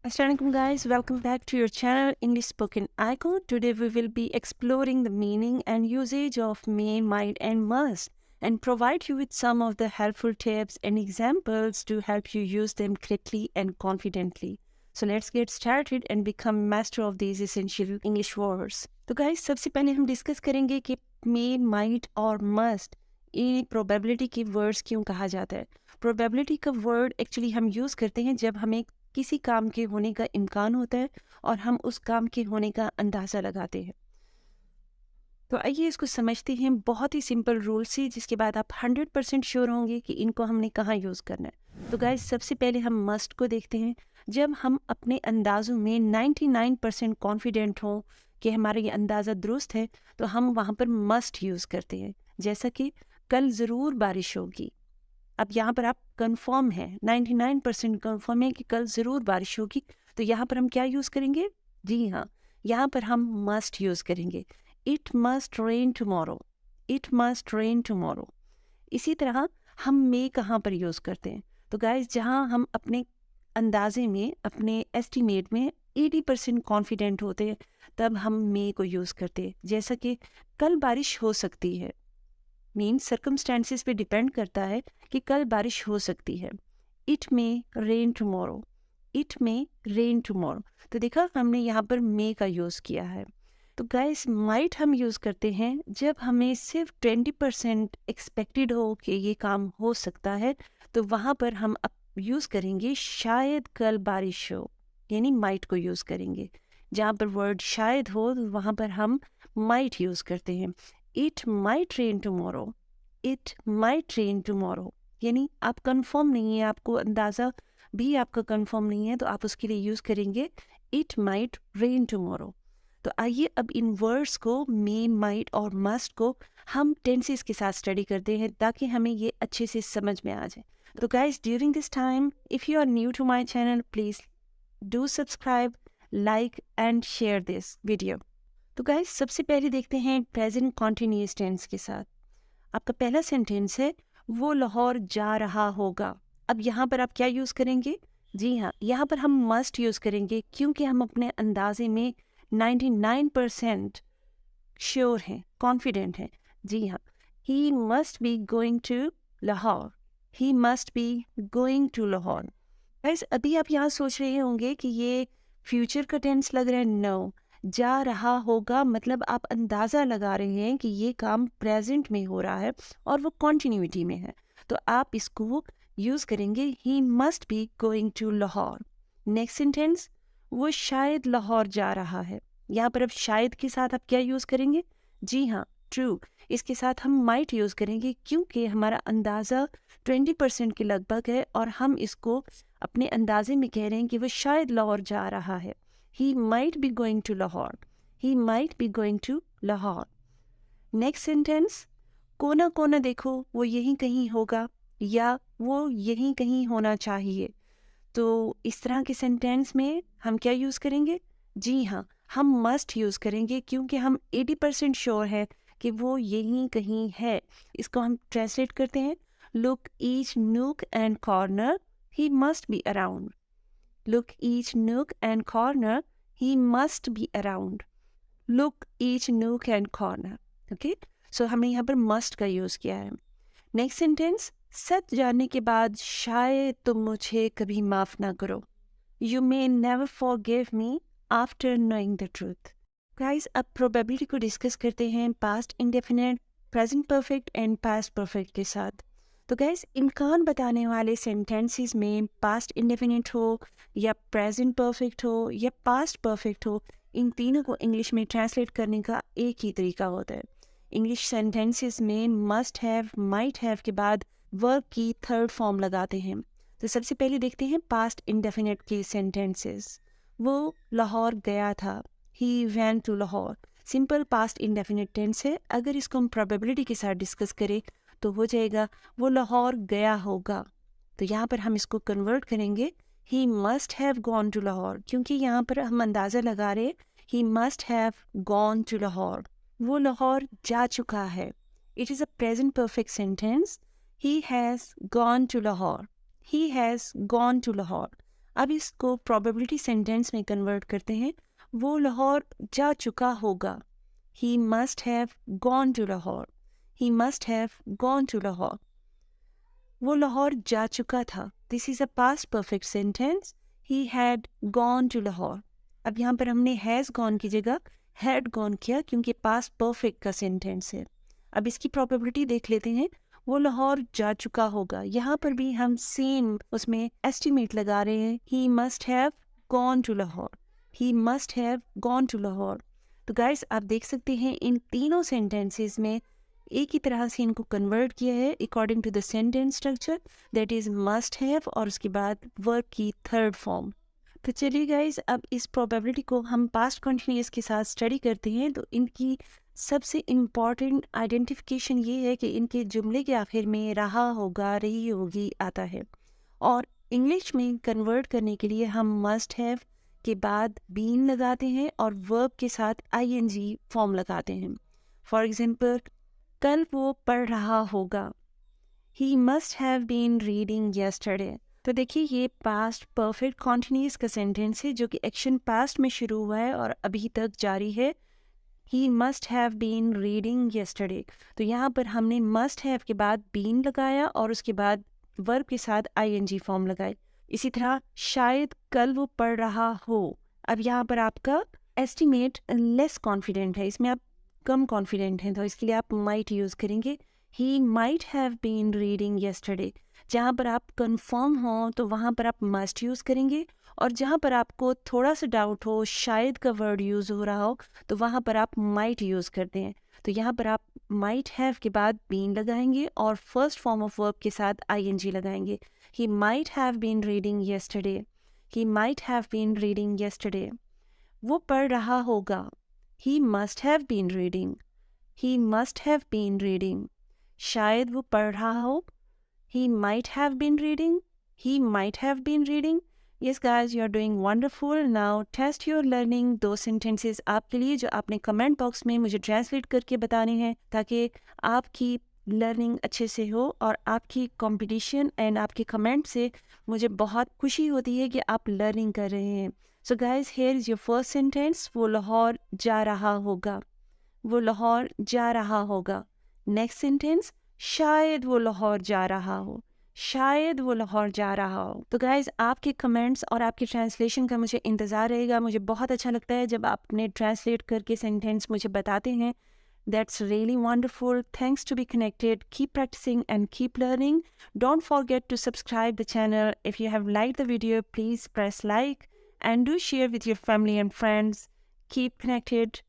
Assalamualaikum guys, welcome back to your channel English Spoken Icon. Today we will be exploring the meaning and usage of may, might and must and provide you with some of the helpful tips and examples to help you use them correctly and confidently. So let's get started and become master of these essential English words. तो guys सबसे पहले हम discuss करेंगे कि may, might और must ये probability के words क्यों कहा जाता है. प्रोबेबिलिटी का वर्ड एक्चुअली हम यूज़ करते हैं जब हमें किसी काम के होने का इम्कान होता है और हम उस काम के होने का अंदाज़ा लगाते हैं. तो आइए इसको समझते हैं बहुत ही सिंपल रूल से, जिसके बाद आप 100% श्योर होंगे कि इनको हमने कहाँ यूज़ करना है. तो गाइस सबसे पहले हम मस्ट को देखते हैं. जब हम अपने अंदाज़ों में 99% कॉन्फिडेंट हों कि हमारा ये अंदाज़ा दुरुस्त है तो हम वहाँ पर मस्ट यूज़ करते हैं. जैसा कि कल ज़रूर बारिश होगी. अब यहाँ पर आप कंफर्म है, 99% कंफर्म है कि कल ज़रूर बारिश होगी, तो यहाँ पर हम क्या यूज़ करेंगे? जी हाँ, यहाँ पर हम मस्ट यूज़ करेंगे. It must rain tomorrow, it must rain tomorrow. इसी तरह हम मे कहाँ पर यूज़ करते हैं? तो गाइस जहाँ हम अपने अंदाजे में, अपने एस्टिमेट में 80% कॉन्फिडेंट होते हैं तब हम मे को यूज़ करते हैं. जैसा कि कल बारिश हो सकती है, मीन्स सर्कमस्टेंसेस पे डिपेंड करता है कि कल बारिश हो सकती है. It may rain tomorrow, it may rain tomorrow. तो देखा हमने यहाँ पर मे का यूज़ किया है. तो गाइस माइट हम यूज़ करते हैं जब हमें सिर्फ 20% एक्सपेक्टेड हो कि ये काम हो सकता है, तो वहाँ पर हम यूज़ करेंगे शायद कल बारिश हो, यानी माइट को यूज़ करेंगे. जहाँ पर वर्ड शायद हो तो वहाँ पर हम माइट यूज़ करते हैं. It might rain tomorrow, it might rain tomorrow. यानी आप कंफर्म नहीं है, आपको अंदाज़ा भी आपका कंफर्म नहीं है, तो आप उसके लिए यूज़ करेंगे इट माइट रेन टुमारो. तो आइए अब इन वर्ड्स को मे, माइट और मस्ट को हम टेंसेस के साथ स्टडी करते हैं ताकि हमें ये अच्छे से समझ में आ जाए. तो guys during this time if you are new to my channel please do subscribe, like and share this video. तो गाइज सबसे पहले देखते हैं प्रेजेंट कॉन्टिन्यूअस टेंस के साथ. आपका पहला सेंटेंस है वो लाहौर जा रहा होगा. अब यहाँ पर आप क्या यूज़ करेंगे? जी हाँ, यहाँ पर हम मस्ट यूज़ करेंगे क्योंकि हम अपने अंदाजे में 99% श्योर हैं, कॉन्फिडेंट हैं. जी हाँ, he must be going to Lahore, he must be going to Lahore. Guys अभी आप यहाँ सोच रहे होंगे कि ये फ्यूचर का टेंस लग रहा है. नो, जा रहा होगा मतलब आप अंदाज़ा लगा रहे हैं कि ये काम प्रेजेंट में हो रहा है और वो कॉन्टिन्यूटी में है, तो आप इसको यूज़ करेंगे he must be going to Lahore. Next sentence, वो शायद लाहौर जा रहा है. यहाँ पर अब शायद के साथ आप क्या यूज़ करेंगे? जी हाँ, ट्रू. इसके साथ हम माइट यूज़ करेंगे क्योंकि हमारा अंदाज़ा 20% के लगभग है और हम इसको अपने अंदाजे में कह रहे हैं कि वो शायद लाहौर जा रहा है. He might be going to Lahore, he might be going to Lahore. Next sentence, कोना कोना देखो वो यहीं कहीं होगा या वो यहीं कहीं होना चाहिए. तो इस तरह के सेंटेंस में हम क्या यूज़ करेंगे? जी हाँ, हम मस्ट यूज़ करेंगे क्योंकि हम 80% श्योर है कि वो यहीं कहीं है. इसको हम ट्रांसलेट करते हैं, look each nook and corner, he must be around. Look each nook and corner, he must be around. Look each nook and corner. Okay, so हमने यहाँ पर मस्ट का यूज़ किया है. नेक्स्ट सेंटेंस, सच जानने के बाद शायद तुम मुझे कभी माफ़ ना करो. You may never forgive me after knowing the truth. Guys अब प्रोबेबिलिटी को डिस्कस करते हैं past indefinite, present perfect and past perfect के साथ. तो गाइस इम्कान बताने वाले सेंटेंसेस में पास्ट इंडेफिनिट हो या प्रेजेंट परफेक्ट हो या पास्ट परफेक्ट हो, इन तीनों को इंग्लिश में ट्रांसलेट करने का एक ही तरीका होता है. इंग्लिश सेंटेंसेस में मस्ट हैव, माइट हैव के बाद वर्ब की थर्ड फॉर्म लगाते हैं. तो सबसे पहले देखते हैं पास्ट इंडेफिनिट के सेंटेंसेस. वो लाहौर गया था, he went to Lahore. Simple past indefinite tense है. अगर इसको हम प्रोबेबिलिटी के साथ डिस्कस करें तो हो जाएगा वो लाहौर गया होगा. तो यहाँ पर हम इसको कन्वर्ट करेंगे he must have gone to Lahore, क्योंकि यहाँ पर हम अंदाज़ा लगा रहे he must have gone to Lahore. वो लाहौर जा चुका है. It is a present perfect sentence. He has gone to Lahore, he has gone to Lahore. अब इसको प्रोबेबिलिटी सेंटेंस में कन्वर्ट करते हैं। वो लाहौर जा चुका होगा। He must have gone to Lahore. He must have gone to Lahore. वो लाहौर जा चुका था। This is a past perfect sentence. He had gone to Lahore. अब यहाँ पर हमने हैज़ गॉन की जगह हैड गॉन किया क्योंकि पास्ट परफेक्ट का सेंटेंस है। अब इसकी प्रोबेबिलिटी देख लेते हैं। वो लाहौर जा चुका होगा, यहाँ पर भी हम सेम उसमें एस्टिमेट लगा रहे हैं। He must have gone to Lahore. He must have gone to Lahore. तो गाइस आप देख सकते हैं इन तीनों सेंटेंसेस में एक ही तरह से इनको कन्वर्ट किया है according to the sentence structure, that is must have और उसके बाद वर्ब की थर्ड फॉर्म। तो चलिए गाइस अब इस प्रोबेबिलिटी को हम पास्ट कंटिन्यूअस के साथ स्टडी करते हैं। तो इनकी सबसे इम्पॉर्टेंट आइडेंटिफिकेशन ये है कि इनके जुमले के आखिर में रहा होगा, रही होगी आता है। और इंग्लिश में कन्वर्ट करने के लिए हम मस्ट हैव के बाद बीन लगाते हैं और वर्ब के साथ आईएनजी फॉर्म लगाते हैं। फॉर एग्जांपल, कल वो पढ़ रहा होगा। He must have been reading yesterday. तो देखिए ये पास्ट परफेक्ट कॉन्टिन्यूअस का सेंटेंस है जो कि एक्शन पास्ट में शुरू हुआ है और अभी तक जारी है। He must have been reading yesterday. तो यहाँ पर हमने मस्ट हैव के बाद बीन लगाया और उसके बाद वर्ब के साथ आईएनजी फॉर्म लगाई। इसी तरह शायद कल वो पढ़ रहा हो। अब यहाँ पर आपका एस्टिमेट लेस कॉन्फिडेंट है, इसमें आप कम कॉन्फिडेंट हैं तो इसके लिए आप माइट यूज़ करेंगे। He might have been reading yesterday. जहाँ पर आप कंफर्म हो तो वहाँ पर आप मस्ट यूज़ करेंगे और जहाँ पर आपको थोड़ा सा डाउट हो, शायद का वर्ड यूज़ हो रहा हो, तो वहाँ पर आप माइट यूज़ करते हैं। तो यहाँ पर आप माइट हैव के बाद बीन लगाएंगे और फर्स्ट फॉर्म ऑफ वर्ब के साथ आईएनजी लगाएंगे। He might have been reading yesterday. He might have been reading yesterday. वो पढ़ रहा होगा। He must have been reading. He must have been reading. शायद वो पढ़ रहा हो। He might have been reading. He might have been reading. Yes guys, you are doing wonderful. Now test your learning. दो sentences आपके लिए जो आपने कमेंट बॉक्स में मुझे ट्रांसलेट करके बताने हैं ताकि आपकी लर्निंग अच्छे से हो और आपकी कंपटीशन एंड आपके कमेंट से मुझे बहुत खुशी होती है कि आप लर्निंग कर रहे हैं। So guys here is your first sentence. वो लाहौर जा रहा होगा। वो लाहौर जा रहा होगा। नेक्स्ट सेंटेंस, शायद वो लाहौर जा रहा हो। शायद वो लाहौर जा रहा हो। तो गाइज आपके कमेंट्स और आपके ट्रांसलेशन का मुझे इंतज़ार रहेगा। मुझे बहुत अच्छा लगता है जब आप अपने ट्रांसलेट करके सेंटेंस मुझे बताते हैं। That's really wonderful. Thanks to be connected. Keep practicing and keep learning. Don't forget to subscribe the channel. If you have liked the video, please press like and do share with your family and friends. Keep connected.